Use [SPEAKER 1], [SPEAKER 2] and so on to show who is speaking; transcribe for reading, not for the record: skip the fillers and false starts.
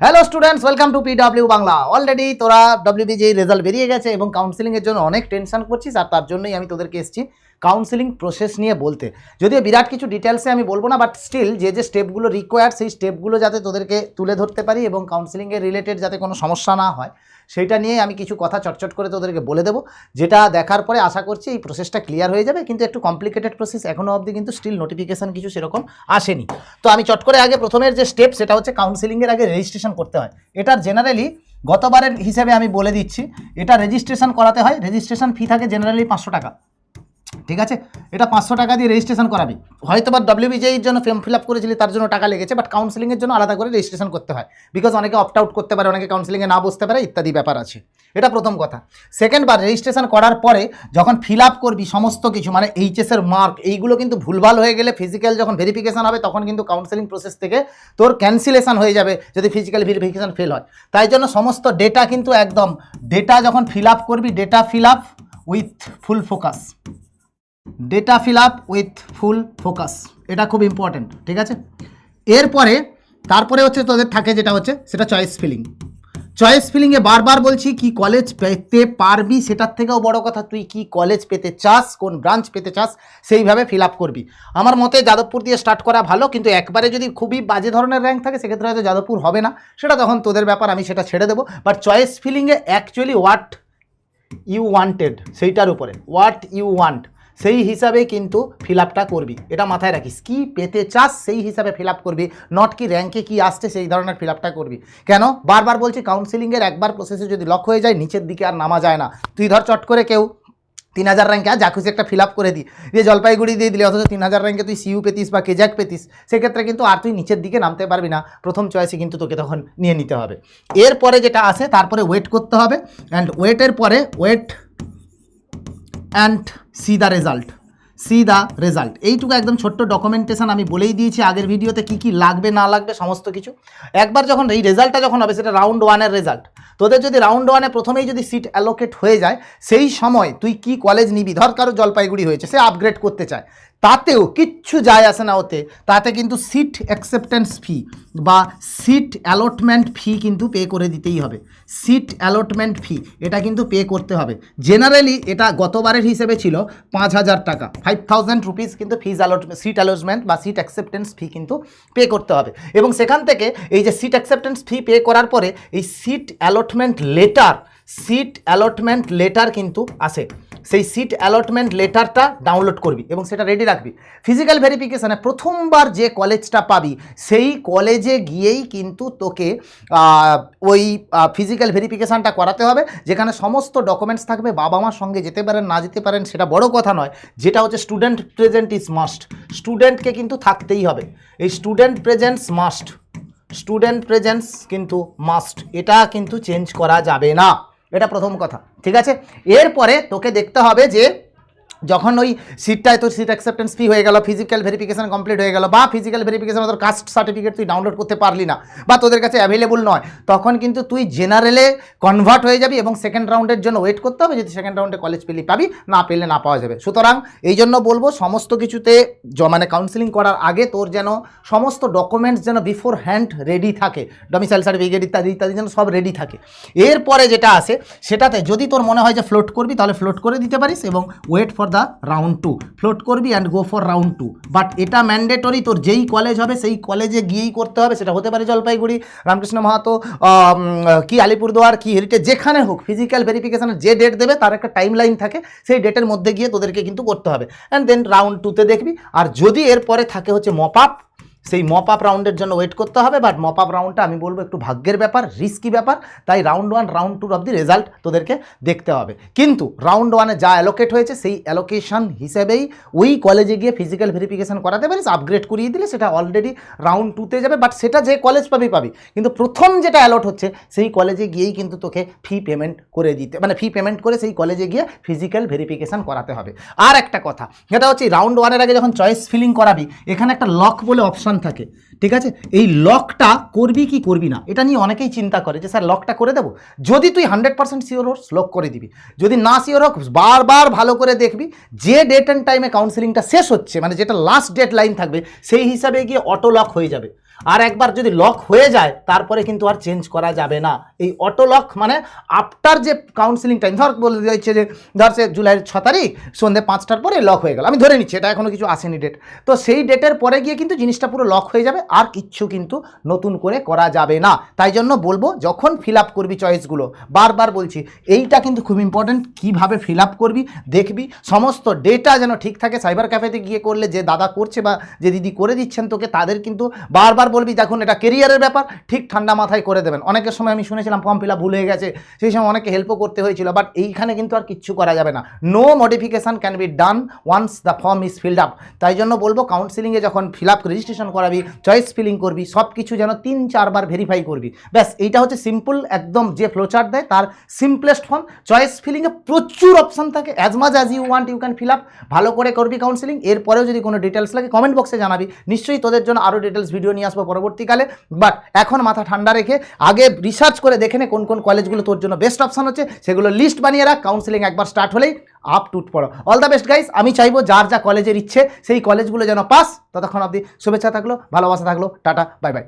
[SPEAKER 1] Hello students, welcome to PW Bangla. Already তোরা WBG result বেরিয়ে গেছে এবং কাউন্সিলিংয়ের জন্য অনেক টেনশন করছিস, আর তার জন্যই আমি তোদেরকে এসেছি কাউন্সিলিং প্রসেস নিয়ে বলতে। যদিও বিরাট কিছু ডিটেলসে আমি বলবো না, বাট স্টিল যে যে স্টেপগুলো রিকোয়ার্ড সেই স্টেপগুলো যাতে তোদেরকে তুলে ধরতে পারি এবং কাউন্সিলিংয়ের রিলেটেড যাতে কোনো সমস্যা না হয় সেইটা নিয়ে আমি কিছু কথা চটচট করে তোদেরকে বলে দেবো, যেটা দেখার পরে আশা করছি এই প্রসেসটা ক্লিয়ার হয়ে যাবে। কিন্তু একটু কমপ্লিকেটেড প্রসেস, এখনও অবধি কিন্তু স্টিল নোটিফিকেশান কিছু সেরকম আসেনি। তো আমি চট করে আগে প্রথমের যে স্টেপ সেটা হচ্ছে কাউন্সিলিংয়ের আগে রেজিস্ট্রেশন করতে হয়। এটার জেনারেলি গতবারের হিসেবে আমি বলে দিচ্ছি, এটা রেজিস্ট্রেশন করাতে হয়। রেজিস্ট্রেশন ফি থাকে জেনারেলি 500 টাকা, ঠিক আছে? এটা 500 টাকা দিয়ে রেজিস্ট্রেশন করাবি। হয়তো বা ডব্লিউবিজের জন্য ফর্ম ফিল আপ করেছিলি তার জন্য টাকা লেগেছে, বাট কাউন্সিলিংয়ের জন্য আলাদা করে রেজিস্ট্রেশন করতে হয়, বিকজ অনেকে অপ্ট আউট করতে পারে, অনেকে কাউন্সিলিংয়ে না বসতে পারে, ইত্যাদি ব্যাপার আছে। এটা প্রথম কথা। সেকেন্ড বার রেজিস্ট্রেশন করার পরে যখন ফিল আপ করবি সমস্ত কিছু, মানে এইচএসের মার্ক এইগুলো কিন্তু ভুলভাল হয়ে গেলে ফিজিক্যাল যখন ভেরিফিকেশান হবে তখন কিন্তু কাউন্সিলিং প্রসেস থেকে তোর ক্যান্সেলেশন হয়ে যাবে যদি ফিজিক্যাল ভেরিফিকেশান ফেল হয়। তাই জন্য সমস্ত ডেটা কিন্তু একদম ডেটা যখন ফিল আপ করবি, data fill up with full focus, data fill up with full focus, এটা খুব ইম্পর্টেন্ট, ঠিক আছে? এরপরে তারপরে হচ্ছে তোদের থাকে যেটা হচ্ছে সেটা চয়েস ফিলিং। চয়েস ফিলিংয়ে বারবার বলছি কি কলেজ পেতে পারবি সেটার থেকেও বড় কথা তুই কি কলেজ পেতে চাস, কোন ব্রাঞ্চ পেতে চাস সেইভাবে ফিল আপ করবি। আমার মতে যাদবপুর দিয়ে স্টার্ট করা ভালো, কিন্তু একবারে যদি খুবই বাজে ধরনের র্যাঙ্ক থাকে সেক্ষেত্রে হয়তো যাদবপুর হবে না, সেটা তখন তোদের ব্যাপার, আমি সেটা ছেড়ে দেবো। বাট চয়েস ফিলিংয়ে অ্যাকচুয়ালি হোয়াট ইউ ওয়ান্টেড সেইটার উপরে, হোয়াট ইউ ওয়ান্ট সেই হিসাবে কিন্তু ফিল আপটা করবি। এটা মাথায় রাখিস, কি পেতে চাস সেই হিসাবে ফিল আপ করবি, নট কি র্যাঙ্কে কি আসছে সেই ধরনের ফিল আপটা করবি। কেন বারবার বলছি, কাউন্সিলিংয়ের একবার প্রসেসে যদি লক হয়ে যায় নিচের দিকে আর নামা যায় না। তুই ধর চট করে কেউ 3000 র্যাঙ্কে যা খুশি একটা ফিল আপ করে দিই দিয়ে জলপাইগুড়ি দিয়ে দিলি, অথচ 3000 র্যাঙ্কে তুই সিইউ পেতিস বা কেজাক পেতিস, সেক্ষেত্রে কিন্তু আর তুই নিচের দিকে নামতে পারবি না। প্রথম চয়েসে কিন্তু তোকে তখন নিয়ে নিতে হবে। এরপরে যেটা আসে তারপরে ওয়েট করতে হবে, অ্যান্ড ওয়েটের পরে wait and see the result, see the result. এইটুকু একদম ছোট্ট ডকুমেন্টেশন আমি বলেই দিয়েছি আগের ভিডিওতে কী কী লাগবে না লাগবে সমস্ত কিছু। একবার যখন এই রেজাল্টটা যখন হবে সেটা রাউন্ড ওয়ানের রেজাল্ট, তোদের যদি রাউন্ড ওয়ানে প্রথমেই যদি সিট অ্যালোকেট হয়ে যায় সেই সময় তুই কি কলেজ নিবি, ধর কারো জলপাইগুড়ি হয়েছে সে আপগ্রেড করতে চায়, তাতেও কিচ্ছু যায় আসে না ওতে, তাতে কিন্তু সিট অ্যাকসেপ্টেন্স ফি বা সিট অ্যালটমেন্ট ফি কিন্তু পে করে দিতেই হবে। সিট অ্যালটমেন্ট ফি এটা কিন্তু পে করতে হবে। জেনারেলি এটা গতবারের হিসেবে ছিল 5000 টাকা, 5000 রুপিস কিন্তু ফিজ সিট অ্যালটমেন্ট বা সিট অ্যাকসেপ্টেন্স ফি কিন্তু পে করতে হবে। এবং সেখান থেকে এই যে সিট অ্যাকসেপ্টেন্স ফি পে করার পরে এই সিট অ্যালটমেন্ট লেটার কিন্তু আসে। সেই সিট অ্যালটমেন্ট লেটারটা ডাউনলোড করবি এবং সেটা রেডি রাখবি। ফিজিক্যাল ভেরিফিকেশানে প্রথমবার যে কলেজটা পাবি সেই কলেজে গিয়েই কিন্তু তোকে ওই ফিজিক্যাল ভেরিফিকেশানটা করাতে হবে, যেখানে সমস্ত ডকুমেন্টস থাকবে। বাবা মার সঙ্গে যেতে পারেন না যেতে পারেন সেটা বড় কথা নয়, যেটা হচ্ছে স্টুডেন্ট প্রেজেন্ট ইজ মাস্ট। স্টুডেন্টকে কিন্তু থাকতেই হবে, এই student presence must, student presence কিন্তু মাস্ট, এটা কিন্তু চেঞ্জ করা যাবে না, এটা প্রথম কথা, ঠিক আছে? এরপরে তোকে দেখতে হবে যে যখন ওই সিটটায় তোর সিট অ্যাকসেপ্টেন্স ফি হয়ে গেল, ফিজিক্যাল ভেরিফিকেশান কমপ্লিট হয়ে গেল, বা ফিজিক্যাল ভেরিফিকেশান তোর কাস্ট সার্টিফিকেট তুই ডাউনলোড করতে পারলি না বা তোদের কাছে অ্যাভেলেবল নয়, তখন কিন্তু তুই জেনারেলে কনভার্ট হয়ে যাবি এবং সেকেন্ড রাউন্ডের জন্য ওয়েট করতে হবে। যদি সেকেন্ড রাউন্ডে কলেজ পেলি পাবি, না পেলে না পাওয়া যাবে। সুতরাং এই জন্য বলবো সমস্ত কিছুতে মানে কাউন্সিলিং করার আগে তোর যেন সমস্ত ডকুমেন্টস যেন বিফোর হ্যান্ড রেডি থাকে, ডোমিসাইল সার্টিফিকেট ইত্যাদি ইত্যাদি যেন সব রেডি থাকে। এরপরে যেটা আসে সেটাতে যদি তোর মনে হয় যে ফ্লোট করবি তাহলে ফ্লোট করে দিতে পারিস এবং wait for the round 2, float করবি and go for round 2। But এটা ম্যান্ডেটরি, তোর যেই কলেজ হবে সেই কলেজে গিয়েই করতে হবে। সেটা হতে পারে জলপাইগুড়ি, রামকৃষ্ণ মাহাতো, কি আলিপুরদুয়ার, কি হেরিটেজ, যেখানে হোক ফিজিক্যাল ভেরিফিকেশানের যে ডেট দেবে তার একটা টাইম লাইন থাকে, সেই ডেটের মধ্যে গিয়ে তোদেরকে কিন্তু করতে হবে। অ্যান্ড দেন রাউন্ড 2তে দেখবি। আর যদি এরপরে থাকে হচ্ছে মপ আপ, সেই মপ আপ রাউন্ডের জন্য ওয়েট করতে হবে। বাট মপ আপ রাউন্ডটা আমি বলবো একটু ভাগ্যের ব্যাপার, রিস্কি ব্যাপার, তাই round 1 round 2 of the result তোদেরকে দেখতে হবে। কিন্তু রাউন্ড 1-এ যা অ্যালোকেট হয়েছে সেই অ্যালোকেশন হিসেবেই ওই কলেজে গিয়ে ফিজিক্যাল ভেরিফিকেশান করাতে পারিস, আপগ্রেড করিয়ে দিলে সেটা অলরেডি রাউন্ড 2তে যাবে। বাট সেটা যে কলেজ পাবি, কিন্তু প্রথম যেটা অ্যালট হচ্ছে সেই কলেজে গিয়েই কিন্তু তোকে ফি পেমেন্ট করে দিতে, মানে ফি পেমেন্ট করে সেই কলেজে গিয়ে ফিজিক্যাল ভেরিফিকেশান করাতে হবে। আর একটা কথা যেটা হচ্ছে রাউন্ড 1-এর আগে যখন চয়েস ফিলিং করাবি এখানে একটা লক বলে অপশান থাকে, ঠিক আছে? এই লকটা করবি কি করবি না এটা নিয়ে অনেকেই চিন্তা করে যে স্যার লকটা করে দেবো। যদি তুই 100% শিওর হোস লক করে দিবি, যদি না শিওর হোক বারবার ভালো করে দেখবি যে ডেট অ্যান্ড টাইমে কাউন্সিলিংটা শেষ হচ্ছে, মানে যেটা লাস্ট ডেট লাইন থাকবে সেই হিসাবে গিয়ে অটো লক হয়ে যাবে। আর একবার যদি লক হয়ে যায় তারপরে কিন্তু আর চেঞ্জ করা যাবে না। এই অটো লক মানে আফটার যে কাউন্সিলিং টাইম, ধর বলে দিচ্ছে যে ধর সে জুলাইয়ের 6 তারিখ সন্ধ্যে 5টার পরে লক হয়ে গেল, আমি ধরে নিচ্ছি, এটা এখনও কিছু আসেনি ডেট, তো সেই ডেটের পরে গিয়ে কিন্তু জিনিসটা পুরো লক হয়ে যাবে, আর কিচ্ছু কিন্তু নতুন করে করা যাবে না। তাই জন্য বলবো যখন ফিল আপ করবি চয়েসগুলো, বারবার বলছি এইটা কিন্তু খুব ইম্পর্ট্যান্ট, কীভাবে ফিল আপ করবি দেখবি, সমস্ত ডেটা যেন ঠিক থাকে। সাইবার ক্যাফেতে গিয়ে করলে যে দাদা করছে বা যে দিদি করে দিচ্ছেন তোকে, তাদের কিন্তু বারবার বলবি দেখুন এটা কেরিয়ারের ব্যাপার, ঠিক ঠান্ডা মাথায় করে দেবেন। অনেকের সময় আমি শুনেছিলাম ফর্ম ফিল আপ ভুল হয়ে গেছে, সেই সময় অনেকে হেল্পও করতে হয়েছিল, বাট এইখানে কিন্তু আর কিচ্ছু করা যাবে না। No modification can be done once the form is filled up. তাই জন্য বলবো কাউন্সিলিংয়ে যখন ফিল আপ রেজিস্ট্রেশন করাবি, চয়েস ফিলিং করবি, সব কিছু যেন 3-4 বার ভেরিফাই করবি। ব্যাস এইটা হচ্ছে সিম্পল একদম, যে ফ্লোচার্ট দেয় তার সিম্পলেস্ট ফর্ম। চয়েস ফিলিংয়ে প্রচুর অপশন থাকে, as much as you want you can fill up. ভালো করে করবি কাউন্সিলিং। এরপরেও যদি কোনো ডিটেলস লাগে কমেন্ট বক্সে জানাবি, নিশ্চয়ই তোদের জন্য আরও ডিটেলস ভিডিও নিয়ে আসবো পরবর্তীকালে। বাট এখন মাথা ঠান্ডা রেখে আগে রিসার্চ করে দেখে নে কোন কোন কলেজগুলো তোর জন্য বেস্ট অপশন হচ্ছে, সেগুলো লিস্ট বানিয়ে রাখ। কাউন্সিলিং একবার স্টার্ট হলেই আপ টুট পড়ো। All the best guys. আমি চাইবো যার যা কলেজের ইচ্ছে সেই কলেজগুলো যেন পাস। ততক্ষণ অবধি শুভেচ্ছা থাকলো, ভালোবাসা থাকলো, টাটা বাই বাই।